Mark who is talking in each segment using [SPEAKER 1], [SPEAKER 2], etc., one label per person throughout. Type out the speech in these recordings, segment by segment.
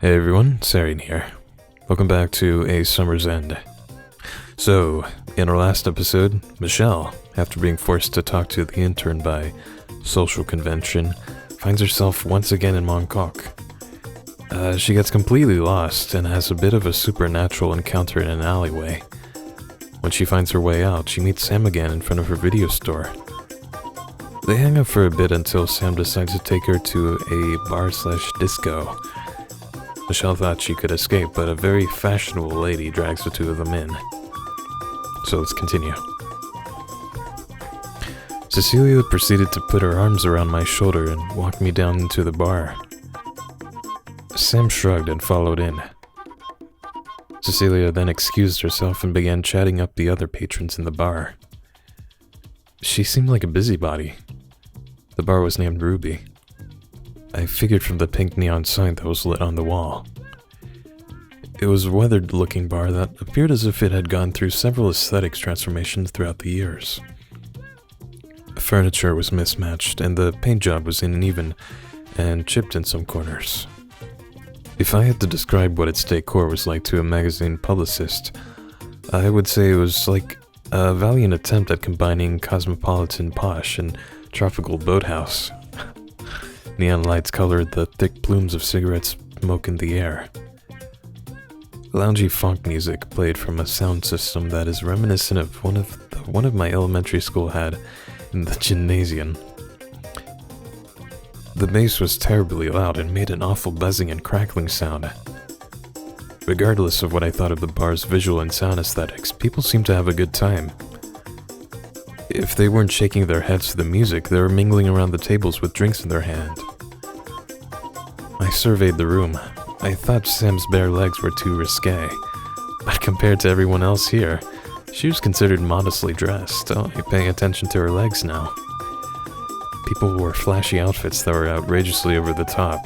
[SPEAKER 1] Hey everyone, Serien here. Welcome back to A Summer's End. So, in our last episode, Michelle, after being forced to talk to the intern by social convention, finds herself once again in Mongkok. She gets completely lost and has a bit of a supernatural encounter in an alleyway. When she finds her way out, she meets Sam again in front of her video store. They hang out for a bit until Sam decides to take her to a bar/disco. Michelle thought she could escape, but a very fashionable lady drags the two of them in. So let's continue. Cecilia proceeded to put her arms around my shoulder and walk me down into the bar. Sam shrugged and followed in. Cecilia then excused herself and began chatting up the other patrons in the bar. She seemed like a busybody. The bar was named Ruby. I figured from the pink neon sign that was lit on the wall. It was a weathered-looking bar that appeared as if it had gone through several aesthetics transformations throughout the years. The furniture was mismatched, and the paint job was uneven and chipped in some corners. If I had to describe what its decor was like to a magazine publicist, I would say it was like a valiant attempt at combining cosmopolitan posh and tropical boathouse. Neon lights colored the thick plumes of cigarette smoke in the air. Loungy funk music played from a sound system that is reminiscent of one of my elementary school had in the gymnasium. The bass was terribly loud and made an awful buzzing and crackling sound. Regardless of what I thought of the bar's visual and sound aesthetics, people seemed to have a good time. If they weren't shaking their heads to the music, they were mingling around the tables with drinks in their hand. I surveyed the room. I thought Sam's bare legs were too risque, but compared to everyone else here, she was considered modestly dressed, only paying attention to her legs now. People wore flashy outfits that were outrageously over the top.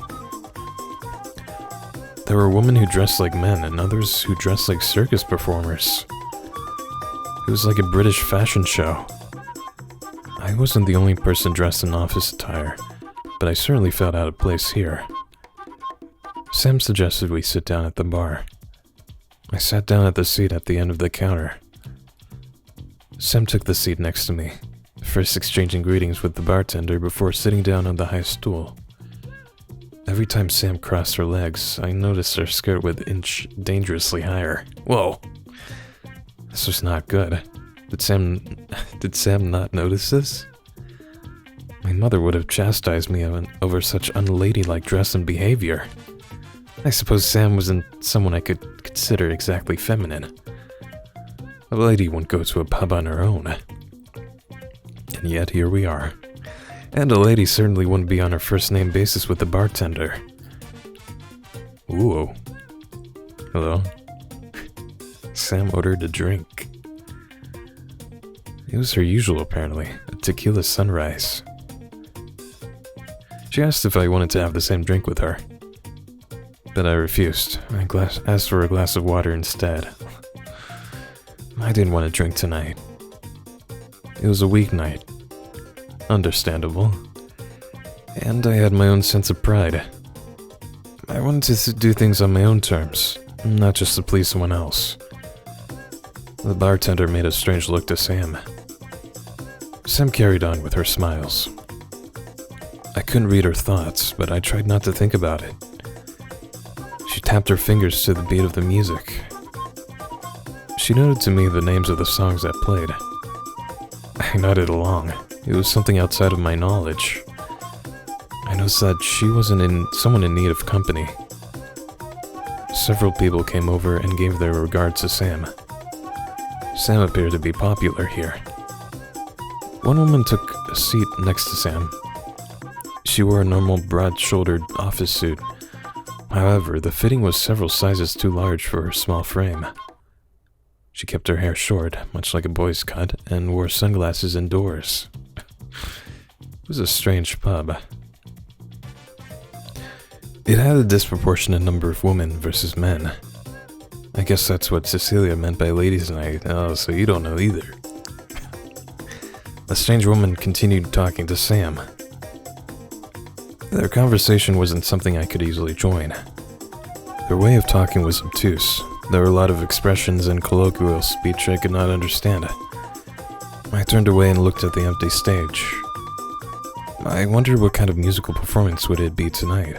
[SPEAKER 1] There were women who dressed like men and others who dressed like circus performers. It was like a British fashion show. I wasn't the only person dressed in office attire, but I certainly felt out of place here. Sam suggested we sit down at the bar. I sat down at the seat at the end of the counter. Sam took the seat next to me, first exchanging greetings with the bartender before sitting down on the high stool. Every time Sam crossed her legs, I noticed her skirt would inch dangerously higher. Whoa! This was not good. Did Sam not notice this? My mother would have chastised me over such unladylike dress and behavior. I suppose Sam wasn't someone I could consider exactly feminine. A lady wouldn't go to a pub on her own. And yet here we are. And a lady certainly wouldn't be on her first name basis with the bartender. Ooh. Hello? Sam ordered a drink. It was her usual, apparently, a tequila sunrise. She asked if I wanted to have the same drink with her, but I refused. I asked for a glass of water instead. I didn't want to drink tonight. It was a weeknight. Understandable. And I had my own sense of pride. I wanted to do things on my own terms, not just to please someone else. The bartender made a strange look to Sam. Sam carried on with her smiles. I couldn't read her thoughts, but I tried not to think about it. She tapped her fingers to the beat of the music. She noted to me the names of the songs that played. I nodded along. It was something outside of my knowledge. I noticed that she wasn't someone in need of company. Several people came over and gave their regards to Sam. Sam appeared to be popular here. One woman took a seat next to Sam. She wore a normal broad-shouldered office suit. However, the fitting was several sizes too large for her small frame. She kept her hair short, much like a boy's cut, and wore sunglasses indoors. It was a strange pub. It had a disproportionate number of women versus men. I guess that's what Cecilia meant by ladies' night. Oh, so you don't know either. The strange woman continued talking to Sam. Their conversation wasn't something I could easily join. Her way of talking was obtuse. There were a lot of expressions and colloquial speech I could not understand. I turned away and looked at the empty stage. I wondered what kind of musical performance would it be tonight.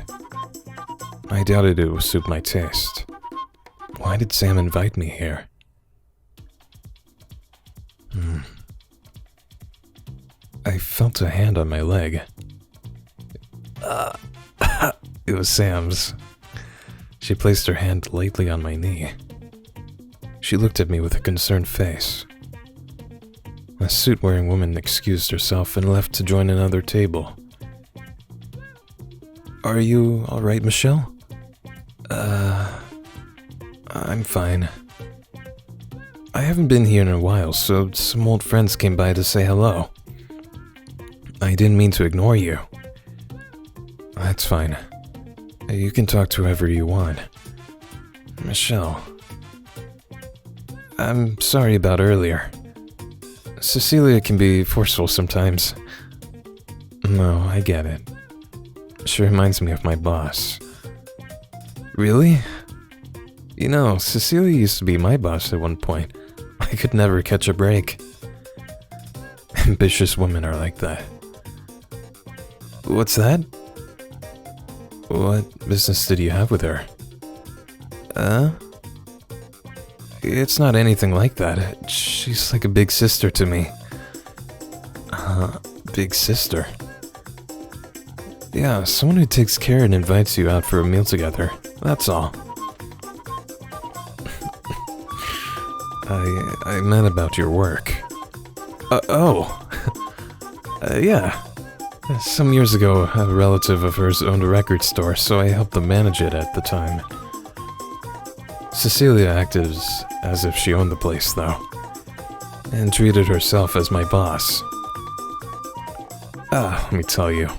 [SPEAKER 1] I doubted it would suit my taste. Why did Sam invite me here? I felt a hand on my leg. It was Sam's. She placed her hand lightly on my knee. She looked at me with a concerned face. A suit-wearing woman excused herself and left to join another table. Are you all right, Michelle? I'm fine. I haven't been here in a while, so some old friends came by to say hello. I didn't mean to ignore you. That's fine. You can talk to whoever you want. Michelle. I'm sorry about earlier. Cecilia can be forceful sometimes. No, I get it. She reminds me of my boss. Really? You know, Cecilia used to be my boss at one point. I could never catch a break. Ambitious women are like that. What's that? What business did you have with her? It's not anything like that. She's like a big sister to me. Big sister? Yeah, someone who takes care and invites you out for a meal together. That's all. I meant about your work. Yeah. Some years ago, a relative of hers owned a record store, so I helped them manage it at the time. Cecilia acted as if she owned the place, though, and treated herself as my boss. Let me tell you,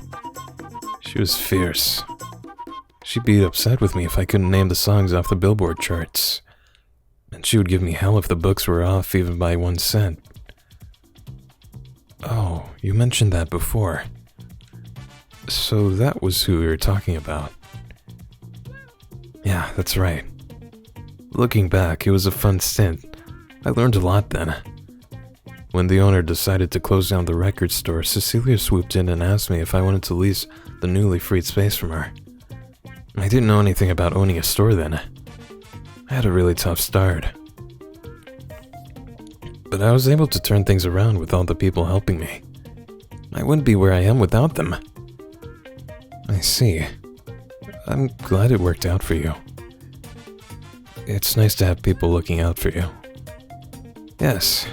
[SPEAKER 1] she was fierce. She'd be upset with me if I couldn't name the songs off the Billboard charts, and she would give me hell if the books were off even by 1 cent. Oh, you mentioned that before. So that was who we were talking about. Yeah, that's right. Looking back, it was a fun stint. I learned a lot then. When the owner decided to close down the record store, Cecilia swooped in and asked me if I wanted to lease the newly freed space from her. I didn't know anything about owning a store then. I had a really tough start. But I was able to turn things around with all the people helping me. I wouldn't be where I am without them. I see. I'm glad it worked out for you. It's nice to have people looking out for you. Yes.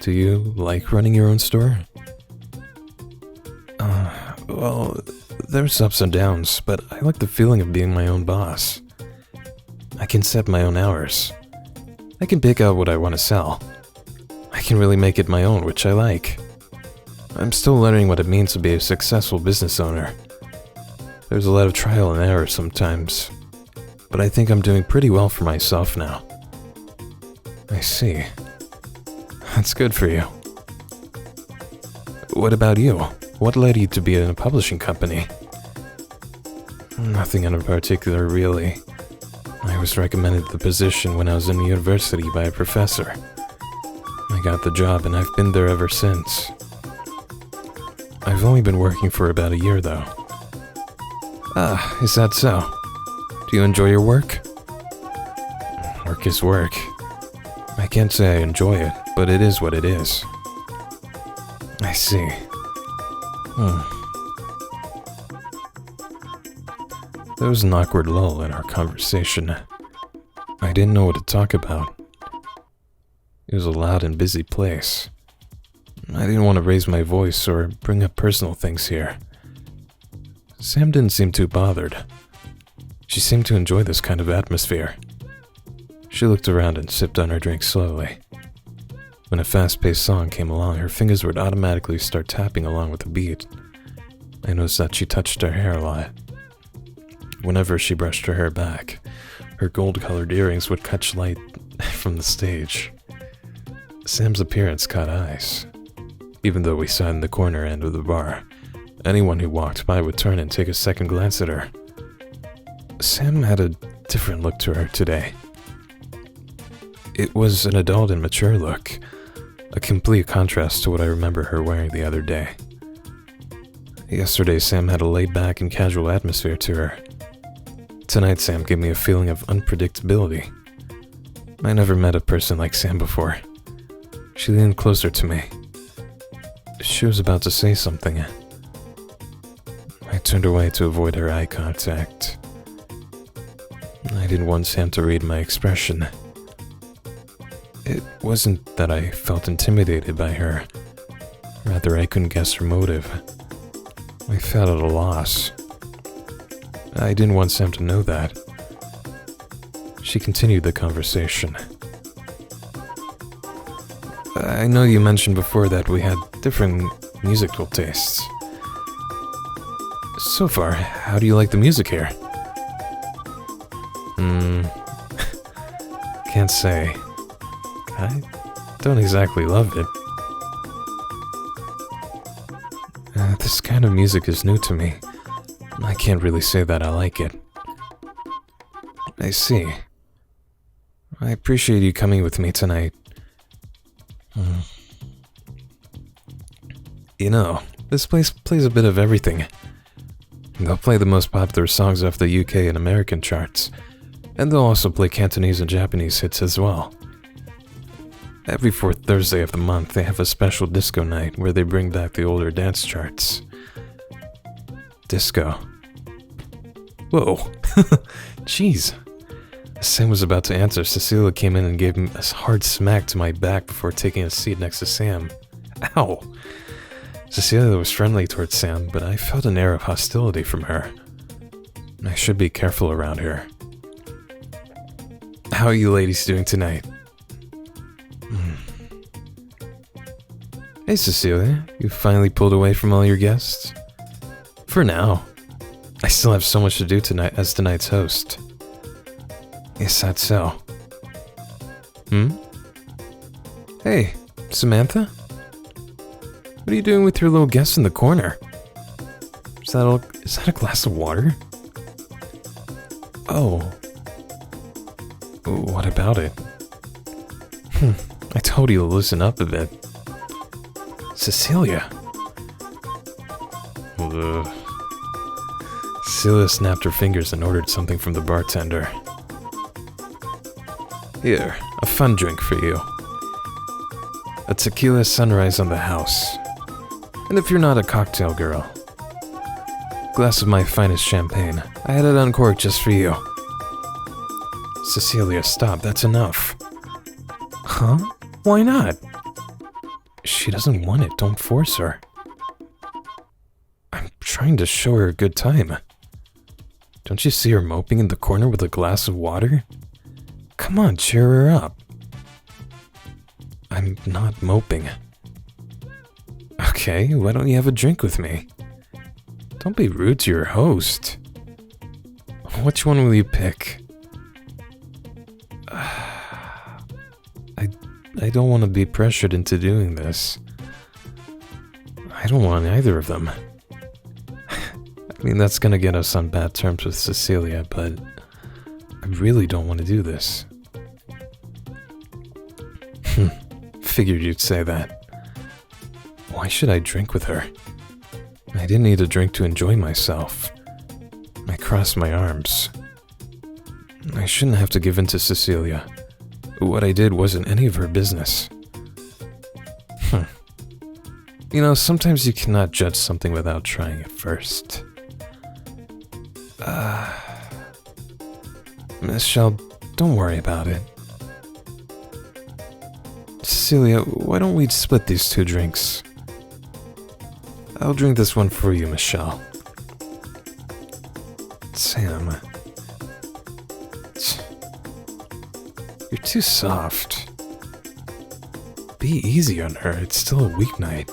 [SPEAKER 1] Do you like running your own store? Well, there's ups and downs, but I like the feeling of being my own boss. I can set my own hours. I can pick out what I want to sell. I can really make it my own, which I like. I'm still learning what it means to be a successful business owner. There's a lot of trial and error sometimes, but I think I'm doing pretty well for myself now. I see. That's good for you. What about you? What led you to be in a publishing company? Nothing in particular, really. I was recommended the position when I was in university by a professor. I got the job and I've been there ever since. I've only been working for about a year, though. Is that so? Do you enjoy your work? Work is work. I can't say I enjoy it, but it is what it is. I see. There was an awkward lull in our conversation. I didn't know what to talk about. It was a loud and busy place. I didn't want to raise my voice or bring up personal things here. Sam didn't seem too bothered. She seemed to enjoy this kind of atmosphere. She looked around and sipped on her drink slowly. When a fast-paced song came along, her fingers would automatically start tapping along with the beat. I noticed that she touched her hair a lot. Whenever she brushed her hair back, her gold-colored earrings would catch light from the stage. Sam's appearance caught eyes. Even though we sat in the corner end of the bar, anyone who walked by would turn and take a second glance at her. Sam had a different look to her today. It was an adult and mature look, a complete contrast to what I remember her wearing the other day. Yesterday, Sam had a laid-back and casual atmosphere to her. Tonight, Sam gave me a feeling of unpredictability. I never met a person like Sam before. She leaned closer to me. She was about to say something. I turned away to avoid her eye contact. I didn't want Sam to read my expression. It wasn't that I felt intimidated by her. Rather, I couldn't guess her motive. I felt at a loss. I didn't want Sam to know that. She continued the conversation. I know you mentioned before that we had different musical tastes. So far, how do you like the music here? Can't say. I don't exactly love it. This kind of music is new to me. I can't really say that I like it. I see. I appreciate you coming with me tonight. You know, this place plays a bit of everything. They'll play the most popular songs off the UK and American charts, and they'll also play Cantonese and Japanese hits as well. Every fourth Thursday of the month, they have a special disco night where they bring back the older dance charts. Disco. Whoa. Jeez. Sam was about to answer. Cecilia came in and gave him a hard smack to my back before taking a seat next to Sam. Ow. Cecilia was friendly towards Sam, but I felt an air of hostility from her. I should be careful around her. How are you ladies doing tonight? Hey Cecilia, you finally pulled away from all your guests? For now. I still have so much to do tonight as tonight's host. Is that so? Hey, Samantha? What are you doing with your little guest in the corner? Is that a glass of water? Oh. What about it? I told you to loosen up a bit. Cecilia. Cecilia snapped her fingers and ordered something from the bartender. Here, a fun drink for you. A tequila sunrise on the house. And if you're not a cocktail girl, glass of my finest champagne. I had it uncorked just for you. Cecilia, stop, that's enough. Huh? Why not? She doesn't want it, don't force her. I'm trying to show her a good time. Don't you see her moping in the corner with a glass of water? Come on, cheer her up. I'm not moping. Okay, why don't you have a drink with me? Don't be rude to your host. Which one will you pick? I don't want to be pressured into doing this. I don't want either of them. I mean, that's gonna get us on bad terms with Cecilia, but I really don't want to do this. Figured you'd say that. Why should I drink with her? I didn't need a drink to enjoy myself. I crossed my arms. I shouldn't have to give in to Cecilia. What I did wasn't any of her business. You know, sometimes you cannot judge something without trying it first. Michelle, don't worry about it. Cecilia, why don't we split these two drinks? I'll drink this one for you, Michelle. Sam. You're too soft. Be easy on her, it's still a weeknight.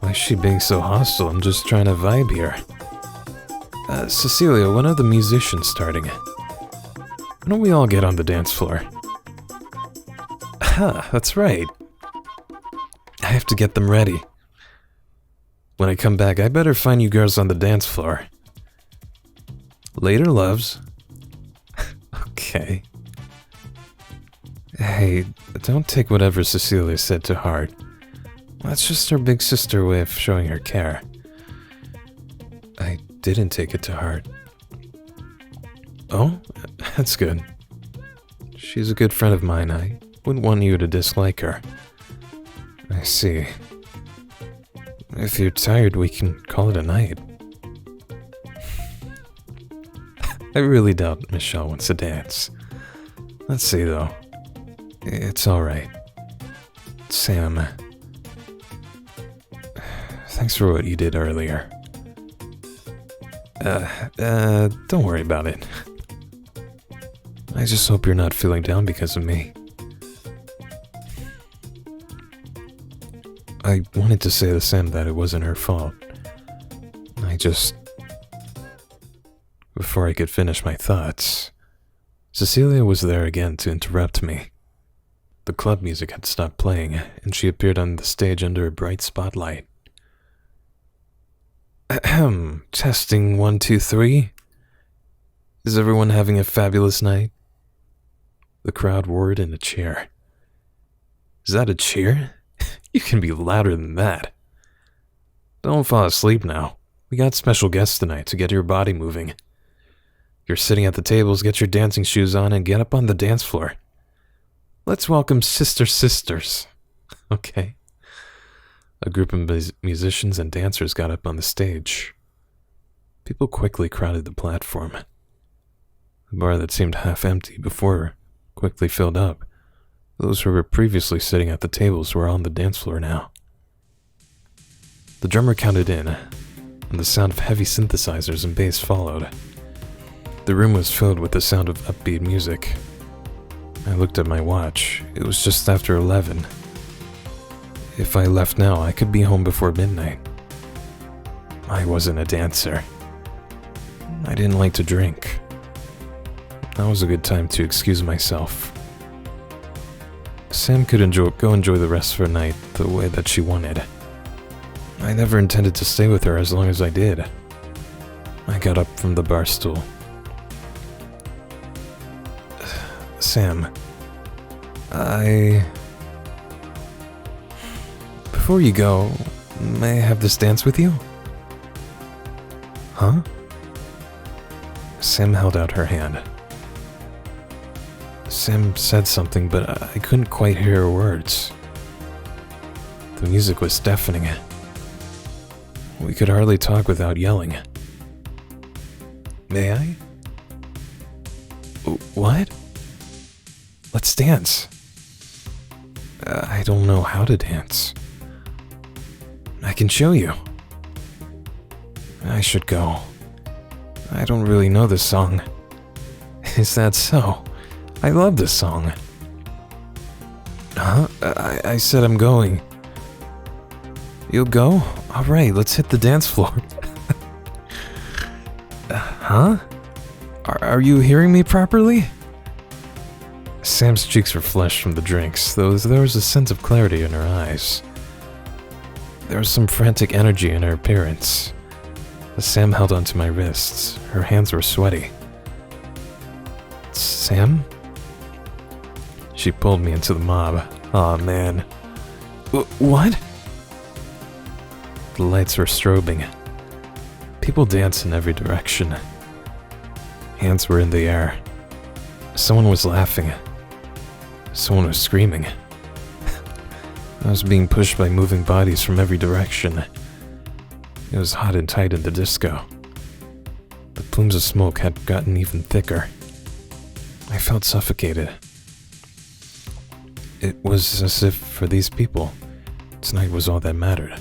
[SPEAKER 1] Why is she being so hostile? I'm just trying to vibe here. Cecilia, when are the musicians starting? Why don't we all get on the dance floor? That's right. I have to get them ready. When I come back, I better find you girls on the dance floor. Later, loves. Okay. Hey, don't take whatever Cecilia said to heart. That's just her big sister way of showing her care. I didn't take it to heart. Oh, that's good. She's a good friend of mine. I wouldn't want you to dislike her. I see. If you're tired, we can call it a night. I really doubt Michelle wants to dance. Let's see, though. It's alright. Sam. Thanks for what you did earlier. Don't worry about it. I just hope you're not feeling down because of me. I wanted to say to Sam that it wasn't her fault. Before I could finish my thoughts, Cecilia was there again to interrupt me. The club music had stopped playing, and she appeared on the stage under a bright spotlight. Ahem. Testing 1, 2, 3. Is everyone having a fabulous night? The crowd roared in a cheer. Is that a cheer? You can be louder than that. Don't fall asleep now. We got special guests tonight to get your body moving. You're sitting at the tables, get your dancing shoes on, and get up on the dance floor. Let's welcome Sister Sisters. Okay. A group of musicians and dancers got up on the stage. People quickly crowded the platform. The bar that seemed half empty before quickly filled up. Those who were previously sitting at the tables were on the dance floor now. The drummer counted in, and the sound of heavy synthesizers and bass followed. The room was filled with the sound of upbeat music. I looked at my watch. It was just after 11. If I left now, I could be home before midnight. I wasn't a dancer. I didn't like to drink. That was a good time to excuse myself. Sam could go enjoy the rest of her night the way that she wanted. I never intended to stay with her as long as I did. I got up from the bar stool. Sam, before you go, may I have this dance with you? Huh? Sam held out her hand. Sam said something, but I couldn't quite hear her words. The music was deafening. We could hardly talk without yelling. May I? What? Let's dance. I don't know how to dance. I can show you. I should go. I don't really know this song. Is that so? I love this song. Huh? I said I'm going. You'll go? Alright, let's hit the dance floor. Huh? Are you hearing me properly? Sam's cheeks were flushed from the drinks, though there was a sense of clarity in her eyes. There was some frantic energy in her appearance. As Sam held onto my wrists, her hands were sweaty. Sam? She pulled me into the mob. Aw, man. What? The lights were strobing. People danced in every direction. Hands were in the air. Someone was laughing. Someone was screaming. I was being pushed by moving bodies from every direction. It was hot and tight in the disco. The plumes of smoke had gotten even thicker. I felt suffocated. It was as if, for these people, tonight was all that mattered.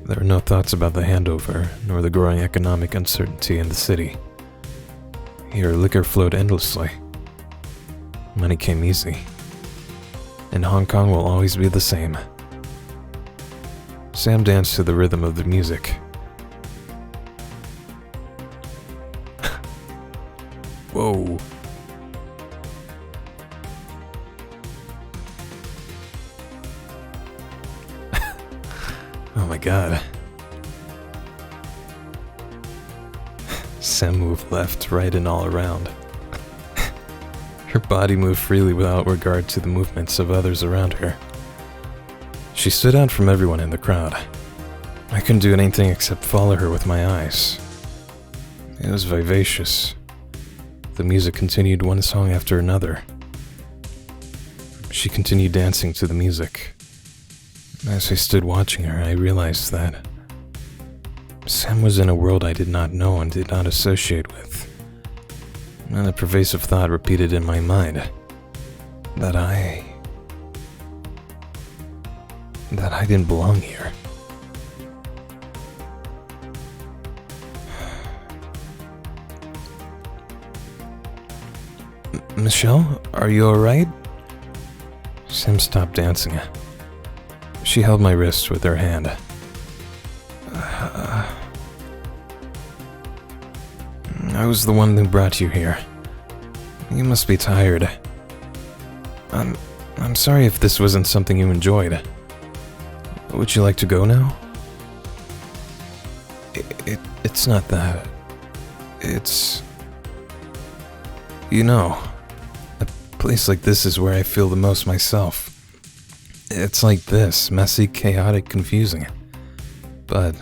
[SPEAKER 1] There were no thoughts about the handover, nor the growing economic uncertainty in the city. Here, liquor flowed endlessly. Money came easy. And Hong Kong will always be the same. Sam danced to the rhythm of the music. Whoa. Oh my god. Sam moved left, right, and all around. Her body moved freely without regard to the movements of others around her. She stood out from everyone in the crowd. I couldn't do anything except follow her with my eyes. It was vivacious. The music continued one song after another. She continued dancing to the music. As I stood watching her, I realized that Sam was in a world I did not know and did not associate with. And a pervasive thought repeated in my mind that I didn't belong here. Michelle, are you alright? Sam stopped dancing. She held my wrist with her hand. I was the one who brought you here. You must be tired. I'm sorry if this wasn't something you enjoyed. Would you like to go now? It's not that. It's... You know, a place like this is where I feel the most myself. It's like this, messy, chaotic, confusing. But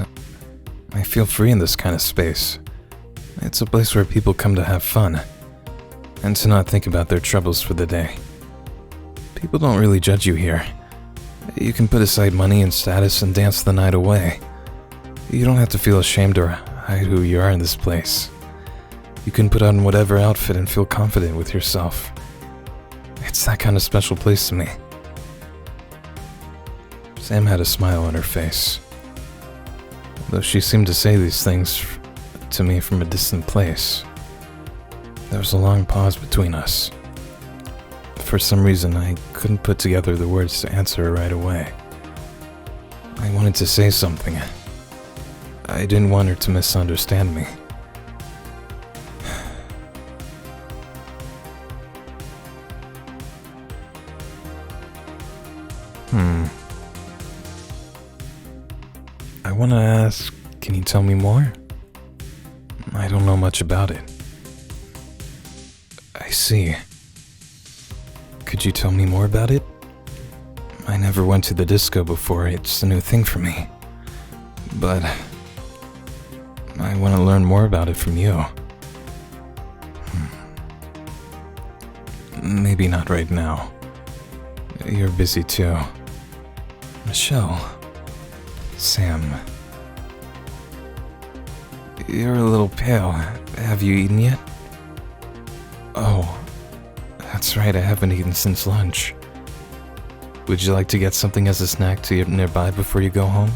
[SPEAKER 1] I feel free in this kind of space. It's a place where people come to have fun, and to not think about their troubles for the day. People don't really judge you here. You can put aside money and status and dance the night away. You don't have to feel ashamed or hide who you are in this place. You can put on whatever outfit and feel confident with yourself. It's that kind of special place to me. Sam had a smile on her face. Though she seemed to say these things to me from a distant place, there was a long pause between us. For some reason, I couldn't put together the words to answer her right away. I wanted to say something. I didn't want her to misunderstand me. I want to ask, can you tell me more? I don't know much about it. I see. Could you tell me more about it? I never went to the disco before, it's a new thing for me. But I want to learn more about it from you. Maybe not right now. You're busy too. Michelle. Sam. You're a little pale. Have you eaten yet? Oh, that's right, I haven't eaten since lunch. Would you like to get something as a snack to eat nearby before you go home?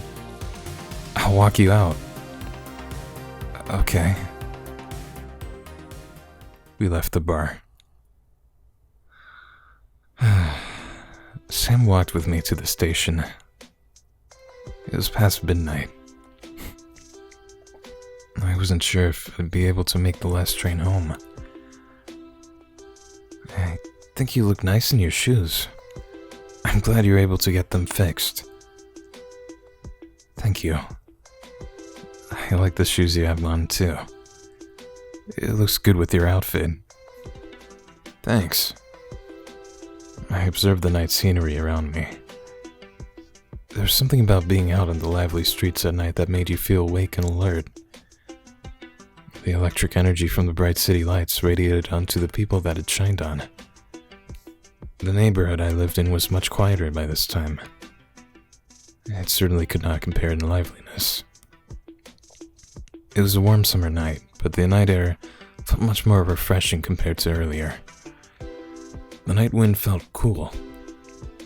[SPEAKER 1] I'll walk you out. Okay. We left the bar. Sam walked with me to the station. It was past midnight. I wasn't sure if I'd be able to make the last train home. I think you look nice in your shoes. I'm glad you're able to get them fixed. Thank you. I like the shoes you have on too. It looks good with your outfit. Thanks. I observed the night scenery around me. There's something about being out on the lively streets at night that made you feel awake and alert. The electric energy from the bright city lights radiated onto the people that it shined on. The neighborhood I lived in was much quieter by this time. It certainly could not compare in liveliness. It was a warm summer night, but the night air felt much more refreshing compared to earlier. The night wind felt cool.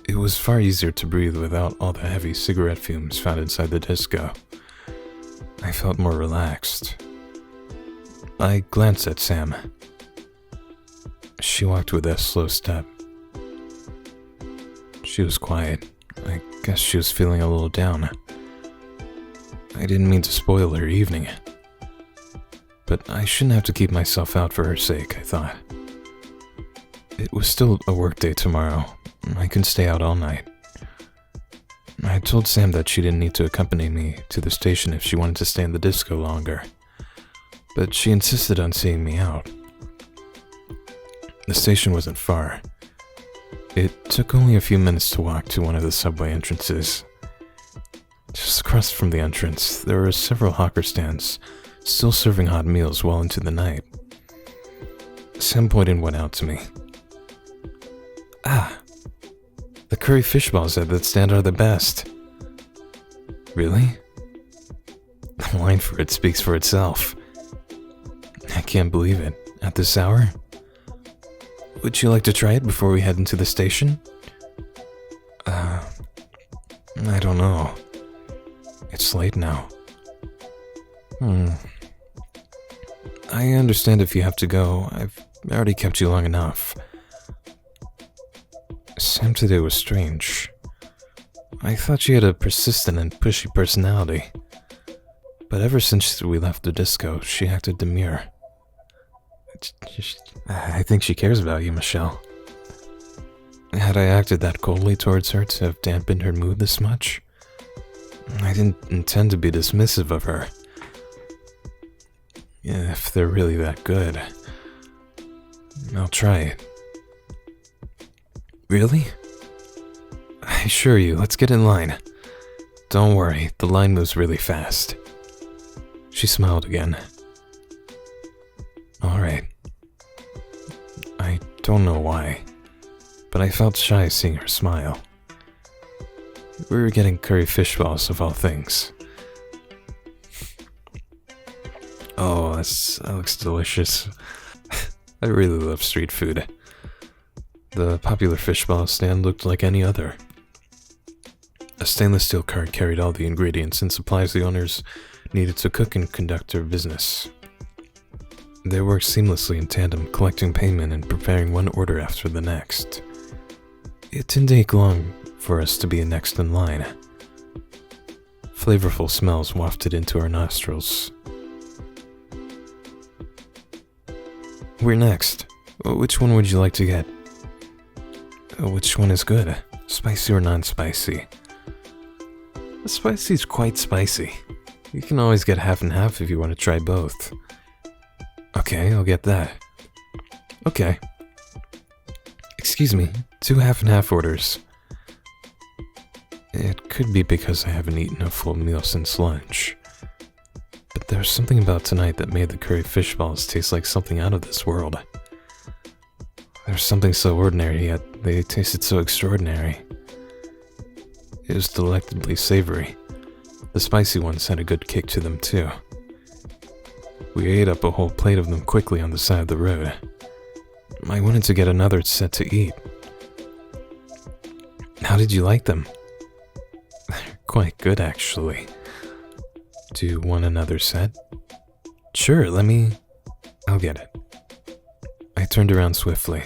[SPEAKER 1] It was far easier to breathe without all the heavy cigarette fumes found inside the disco. I felt more relaxed. I glanced at Sam. She walked with a slow step. She was quiet. I guess she was feeling a little down. I didn't mean to spoil her evening. But I shouldn't have to keep myself out for her sake, I thought. It was still a work day tomorrow. I couldn't stay out all night. I had told Sam that she didn't need to accompany me to the station if she wanted to stay in the disco longer. but she insisted on seeing me out. The station wasn't far. It took only a few minutes to walk to one of the subway entrances. Just across from the entrance, there were several hawker stands, still serving hot meals well into the night. Sam pointed one out to me. Ah, the curry fish balls at that stand are the best. Really? The line for it speaks for itself. I can't believe it. At this hour? Would you like to try it before we head into the station? I don't know. It's late now. I understand if you have to go. I've already kept you long enough. Sam today was strange. I thought she had a persistent and pushy personality. But ever since we left the disco, she acted demure. I think she cares about you, Michelle. Had I acted that coldly towards her to have dampened her mood this much? I didn't intend to be dismissive of her. If they're really that good, I'll try it. Really? I assure you, let's get in line. Don't worry, the line moves really fast. She smiled again. Alright. I don't know why, but I felt shy seeing her smile. We were getting curry fish balls of all things. Oh, that looks delicious. I really love street food. The popular fishball stand looked like any other. A stainless steel cart carried all the ingredients and supplies the owners needed to cook and conduct their business. They worked seamlessly in tandem, collecting payment and preparing one order after the next. It didn't take long for us to be next in line. Flavorful smells wafted into our nostrils. We're next. Which one would you like to get? Which one is good? Spicy or non-spicy? The spicy's quite spicy. You can always get half and half if you want to try both. Okay, I'll get that. Okay. Excuse me, 2 half and half orders. It could be because I haven't eaten a full meal since lunch. But there's something about tonight that made the curry fish balls taste like something out of this world. There's something so ordinary, yet they tasted so extraordinary. It was delectably savory. The spicy ones had a good kick to them too. We ate up a whole plate of them quickly on the side of the road. I wanted to get another set to eat. How did you like them? They're quite good, actually. Do you want another set? Sure, I'll get it. I turned around swiftly.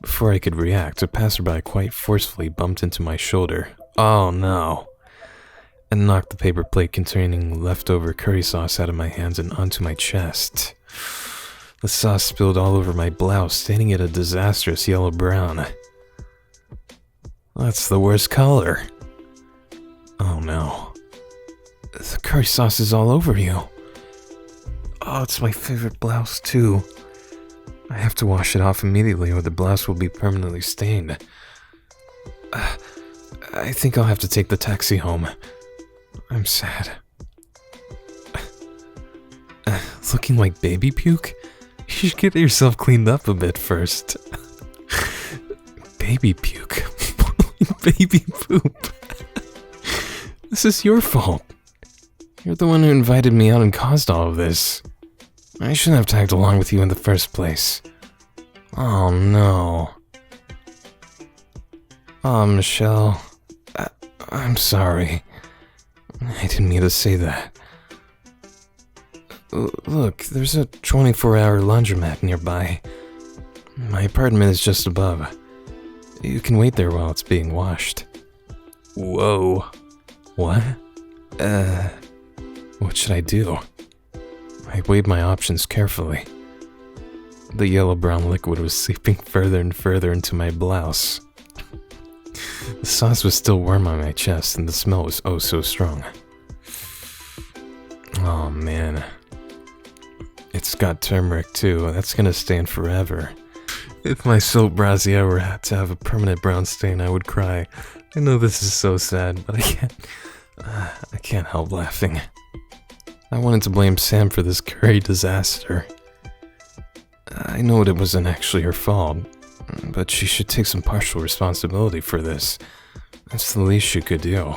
[SPEAKER 1] Before I could react, a passerby quite forcefully bumped into my shoulder. Oh no! And knocked the paper plate containing leftover curry sauce out of my hands and onto my chest. The sauce spilled all over my blouse, staining it a disastrous yellow-brown. That's the worst color. Oh no. The curry sauce is all over you. Oh, it's my favorite blouse too. I have to wash it off immediately or the blouse will be permanently stained. I think I'll have to take the taxi home. I'm sad. Looking like baby puke? You should get yourself cleaned up a bit first. Baby puke. Baby poop. This is your fault. You're the one who invited me out and caused all of this. I shouldn't have tagged along with you in the first place. Oh no. Oh, Michelle. I'm sorry. I didn't mean to say that. Look, there's a 24-hour laundromat nearby. My apartment is just above. You can wait there while it's being washed. Whoa. What? What should I do? I weighed my options carefully. The yellow-brown liquid was seeping further and further into my blouse. The sauce was still warm on my chest, and the smell was oh so strong. Oh man. It's got turmeric too, that's gonna stain forever. If my soap brassiere were to have a permanent brown stain, I would cry. I know this is so sad, but I can't help laughing. I wanted to blame Sam for this curry disaster. I know it wasn't actually her fault, but she should take some partial responsibility for this. That's the least she could do.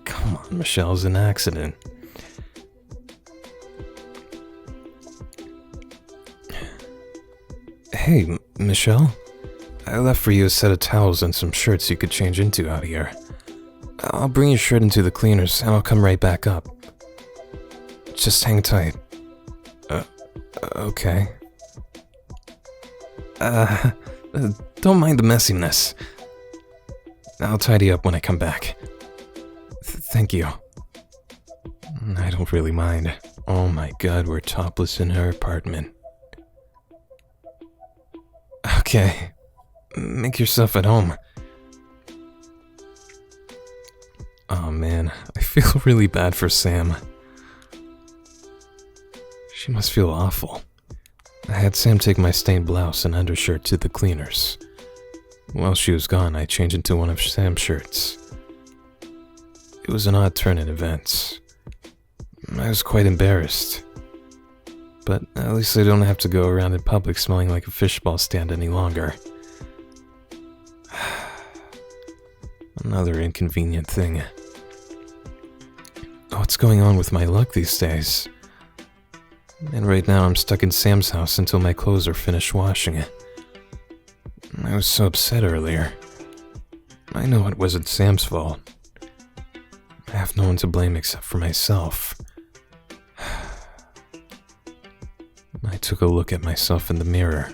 [SPEAKER 1] Come on, Michelle's an accident. Hey, Michelle? I left for you a set of towels and some shirts you could change into out here. I'll bring your shirt into the cleaners and I'll come right back up. Just hang tight. Okay. Don't mind the messiness. I'll tidy up when I come back. Thank you. I don't really mind. Oh my god, we're topless in her apartment. Okay. Make yourself at home. Oh man, I feel really bad for Sam. She must feel awful. I had Sam take my stained blouse and undershirt to the cleaners. While she was gone, I changed into one of Sam's shirts. It was an odd turn in events. I was quite embarrassed. But at least I don't have to go around in public smelling like a fishball stand any longer. Another inconvenient thing. What's going on with my luck these days? And right now I'm stuck in Sam's house until my clothes are finished washing. I was so upset earlier. I know it wasn't Sam's fault. I have no one to blame except for myself. I took a look at myself in the mirror.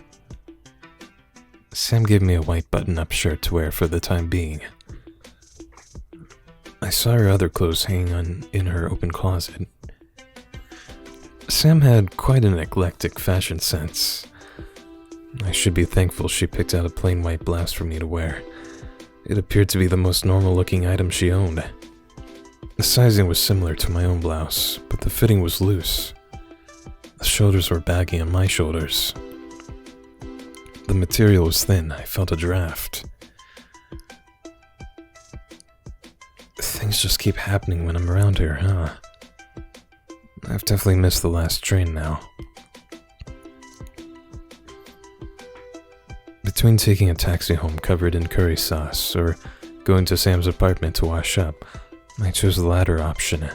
[SPEAKER 1] Sam gave me a white button-up shirt to wear for the time being. I saw her other clothes hanging in her open closet. Sam had quite an eclectic fashion sense. I should be thankful she picked out a plain white blouse for me to wear. It appeared to be the most normal-looking item she owned. The sizing was similar to my own blouse, but the fitting was loose. The shoulders were baggy on my shoulders. The material was thin, I felt a draft. Things just keep happening when I'm around here, huh? I've definitely missed the last train now. Between taking a taxi home covered in curry sauce or going to Sam's apartment to wash up, I chose the latter option.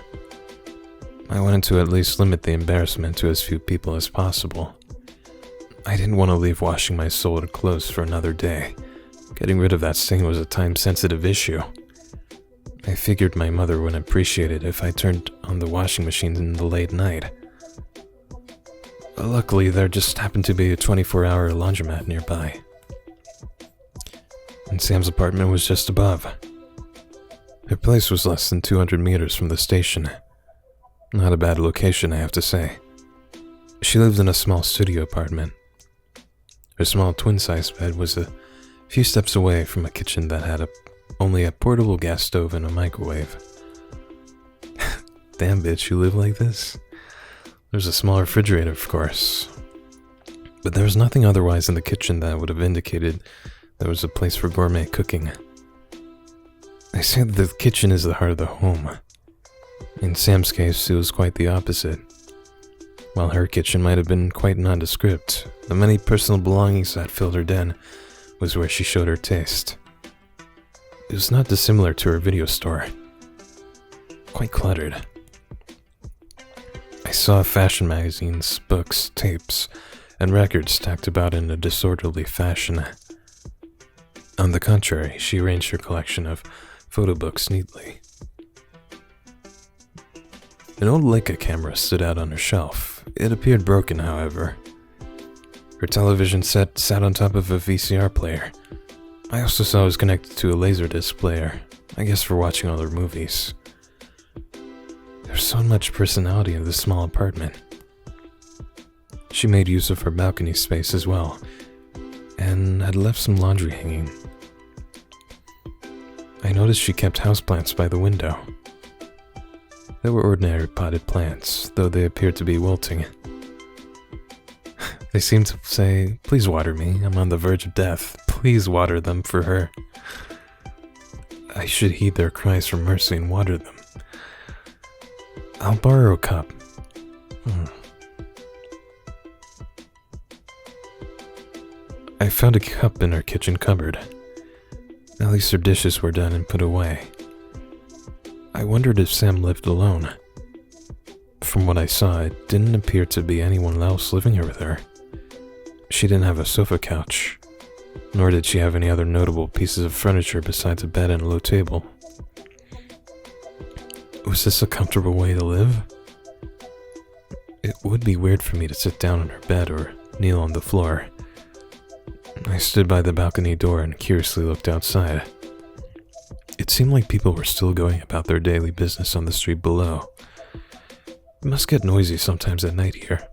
[SPEAKER 1] I wanted to at least limit the embarrassment to as few people as possible. I didn't want to leave washing my soiled clothes for another day. Getting rid of that stain was a time-sensitive issue. I figured my mother wouldn't appreciate it if I turned on the washing machine in the late night. Luckily, there just happened to be a 24-hour laundromat nearby. And Sam's apartment was just above. Her place was less than 200 meters from the station. Not a bad location, I have to say. She lived in a small studio apartment. Her small twin-size bed was a few steps away from a kitchen that had only a portable gas stove and a microwave. Damn bitch, you live like this? There's a small refrigerator, of course. But there was nothing otherwise in the kitchen that would have indicated there was a place for gourmet cooking. They say that the kitchen is the heart of the home. In Sam's case, it was quite the opposite. While her kitchen might have been quite nondescript, the many personal belongings that filled her den was where she showed her taste. It was not dissimilar to her video store. Quite cluttered. I saw fashion magazines, books, tapes, and records stacked about in a disorderly fashion. On the contrary, she arranged her collection of photo books neatly. An old Leica camera stood out on her shelf. It appeared broken, however. Her television set sat on top of a VCR player. I also saw it was connected to a Laserdisc player, I guess for watching other movies. There's so much personality in this small apartment. She made use of her balcony space as well, and had left some laundry hanging. I noticed she kept houseplants by the window. They were ordinary potted plants, though they appeared to be wilting. They seemed to say, "Please water me, I'm on the verge of death. Please water them for her." I should heed their cries for mercy and water them. I'll borrow a cup. I found a cup in her kitchen cupboard. At least her dishes were done and put away. I wondered if Sam lived alone. From what I saw, it didn't appear to be anyone else living here with her. She didn't have a sofa couch, nor did she have any other notable pieces of furniture besides a bed and a low table. Was this a comfortable way to live? It would be weird for me to sit down on her bed or kneel on the floor. I stood by the balcony door and curiously looked outside. It seemed like people were still going about their daily business on the street below. It must get noisy sometimes at night here.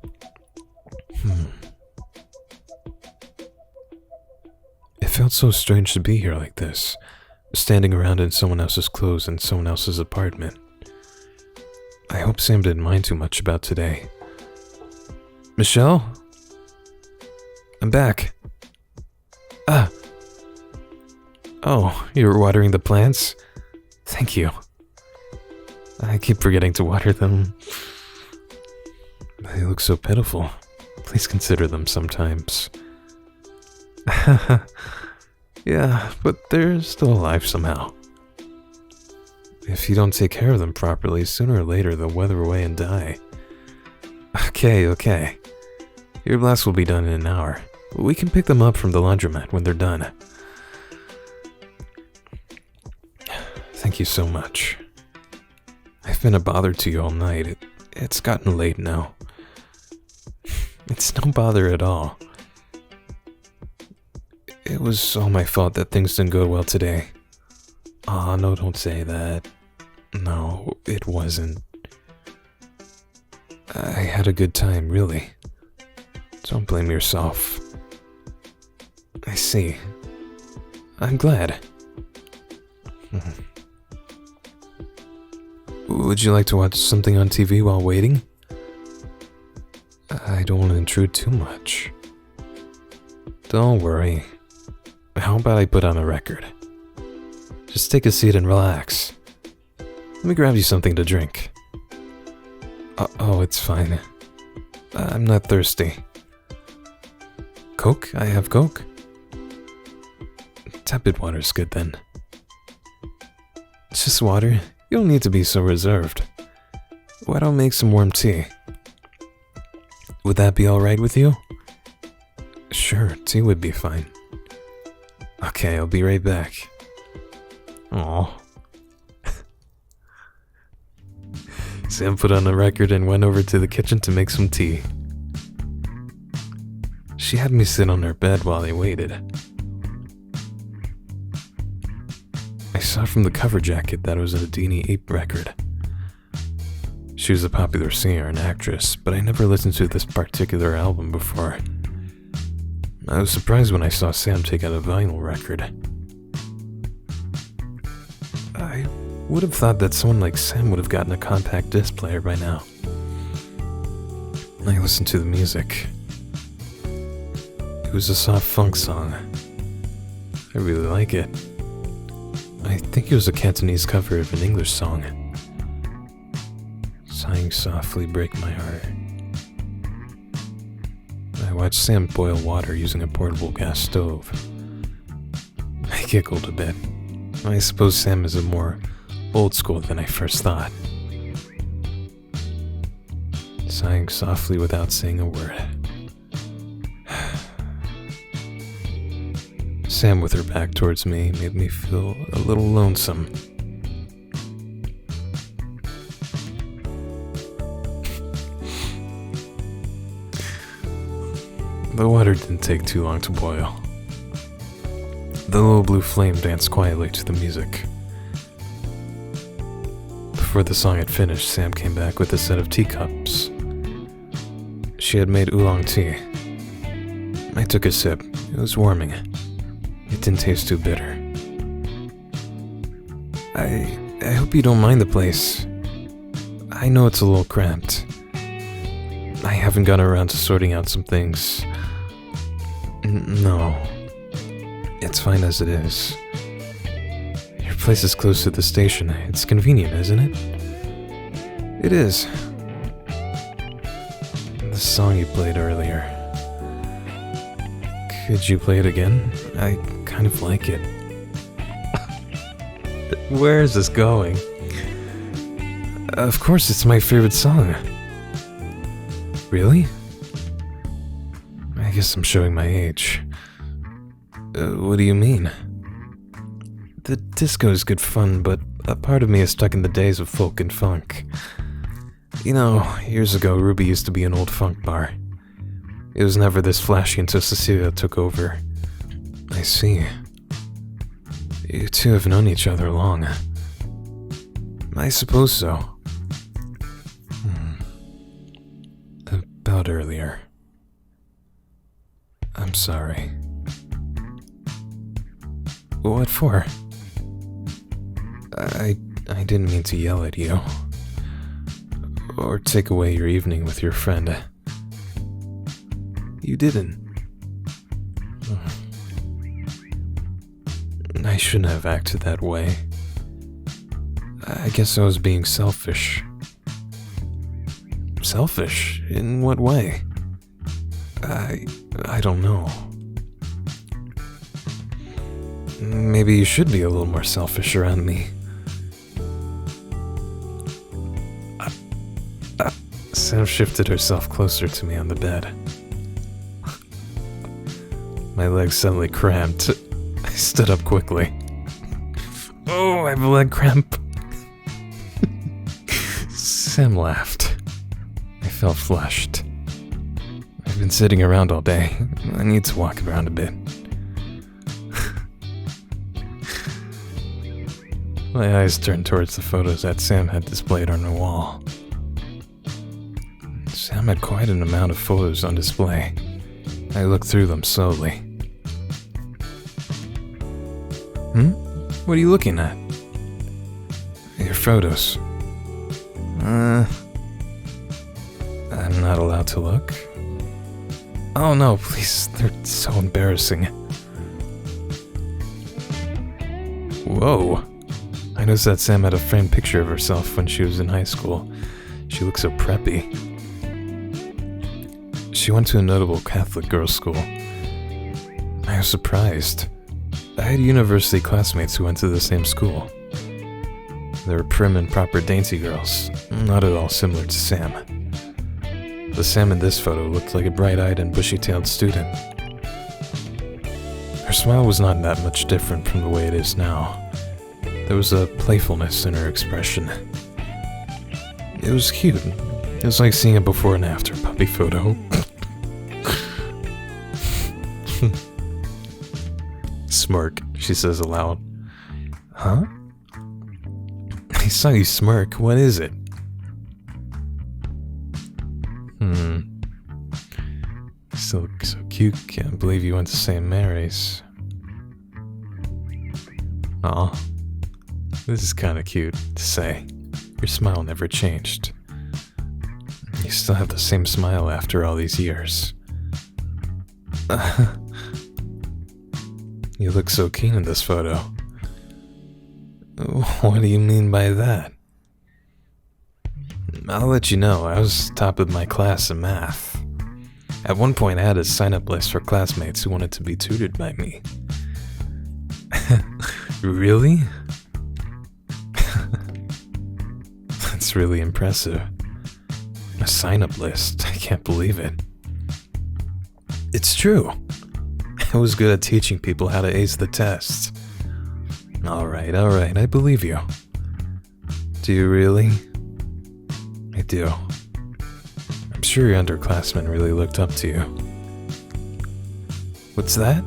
[SPEAKER 1] It felt so strange to be here like this, standing around in someone else's clothes in someone else's apartment. I hope Sam didn't mind too much about today. Michelle? I'm back. Oh, you're watering the plants? Thank you. I keep forgetting to water them. They look so pitiful. Please consider them sometimes. Yeah, but they're still alive somehow. If you don't take care of them properly, sooner or later they'll wither away and die. Okay. Your glass will be done in an hour. We can pick them up from the laundromat when they're done. Thank you so much. I've been a bother to you all night. It's gotten late now. It's no bother at all. It was all my fault that things didn't go well today. Aw, no, don't say that. No, it wasn't. I had a good time, really. Don't blame yourself. I see. I'm glad. Would you like to watch something on TV while waiting? I don't want to intrude too much. Don't worry. How about I put on a record? Just take a seat and relax. Let me grab you something to drink. Oh, it's fine. I'm not thirsty. Coke? I have Coke? Tepid water's good then. It's just water. You don't need to be so reserved. Why don't I make some warm tea? Would that be alright with you? Sure, tea would be fine. Okay, I'll be right back. Aw. Sam put on a record and went over to the kitchen to make some tea. She had me sit on her bed while I waited. I saw from the cover jacket that it was a Deanie Ape record. She was a popular singer and actress, but I never listened to this particular album before. I was surprised when I saw Sam take out a vinyl record. I would have thought that someone like Sam would have gotten a compact disc player by now. I listened to the music. It was a soft funk song. I really like it. I think it was a Cantonese cover of an English song. Sighing softly break my heart. I watched Sam boil water using a portable gas stove. I giggled a bit. I suppose Sam is a more old school than I first thought. Sighing softly without saying a word. Sam with her back towards me made me feel a little lonesome. The water didn't take too long to boil. The little blue flame danced quietly to the music. Before the song had finished, Sam came back with a set of teacups. She had made oolong tea. I took a sip. It was warming. It didn't taste too bitter. I hope you don't mind the place. I know it's a little cramped. I haven't gotten around to sorting out some things. No. It's fine as it is. Your place is close to the station. It's convenient, isn't it? It is. The song you played earlier. Could you play it again? I kind of like it. Where is this going? Of course, it's my favorite song. Really? I guess I'm showing my age. What do you mean? The disco is good fun, but a part of me is stuck in the days of folk and funk. You know, years ago, Ruby used to be an old funk bar. It was never this flashy until Cecilia took over. I see. You two have known each other long. I suppose so. About earlier. I'm sorry. What for? I didn't mean to yell at you. Or take away your evening with your friend. You didn't. I shouldn't have acted that way. I guess I was being selfish. Selfish? In what way? I don't know. Maybe you should be a little more selfish around me. Sam shifted herself closer to me on the bed. My legs suddenly cramped. I stood up quickly. Oh, I have a leg cramp. Sam laughed. I felt flushed. I've been sitting around all day. I need to walk around a bit. My eyes turned towards the photos that Sam had displayed on the wall. Sam had quite an amount of photos on display. I looked through them slowly. What are you looking at? Your photos. I'm not allowed to look? Oh no, please, they're so embarrassing. Whoa. I noticed that Sam had a framed picture of herself when she was in high school. She looked so preppy. She went to a notable Catholic girls' school. I was surprised. I had university classmates who went to the same school. They were prim and proper dainty girls, not at all similar to Sam. The Sam in this photo looked like a bright-eyed and bushy-tailed student. Her smile was not that much different from the way it is now. There was a playfulness in her expression. It was cute. It was like seeing a before and after puppy photo. Smirk, she says aloud. Huh? I saw you smirk. What is it? Still look so cute. Can't believe you went to St. Mary's. Aw. This is kinda cute to say. Your smile never changed. You still have the same smile after all these years. You look so keen in this photo. What do you mean by that? I'll let you know, I was top of my class in math. At one point I had a sign-up list for classmates who wanted to be tutored by me. Really? That's really impressive. A sign-up list, I can't believe it. It's true. I was good at teaching people how to ace the test. Alright, I believe you. Do you really? I do. I'm sure your underclassmen really looked up to you. What's that?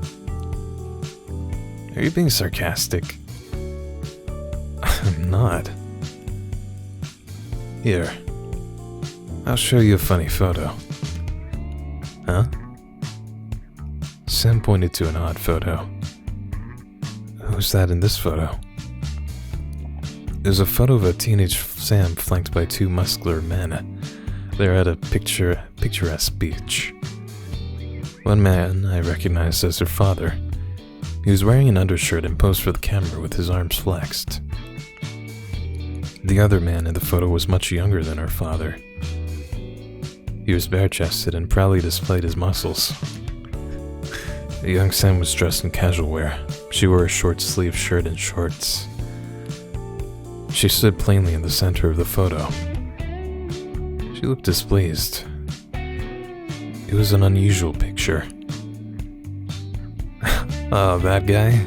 [SPEAKER 1] Are you being sarcastic? I'm not. Here. I'll show you a funny photo. Huh? Sam pointed to an odd photo. Who's that in this photo? It was a photo of a teenage Sam flanked by two muscular men. They're at a picturesque beach. One man I recognized as her father. He was wearing an undershirt and posed for the camera with his arms flexed. The other man in the photo was much younger than her father. He was bare-chested and proudly displayed his muscles. The young Sam was dressed in casual wear. She wore a short-sleeved shirt and shorts. She stood plainly in the center of the photo. She looked displeased. It was an unusual picture. Oh, that guy?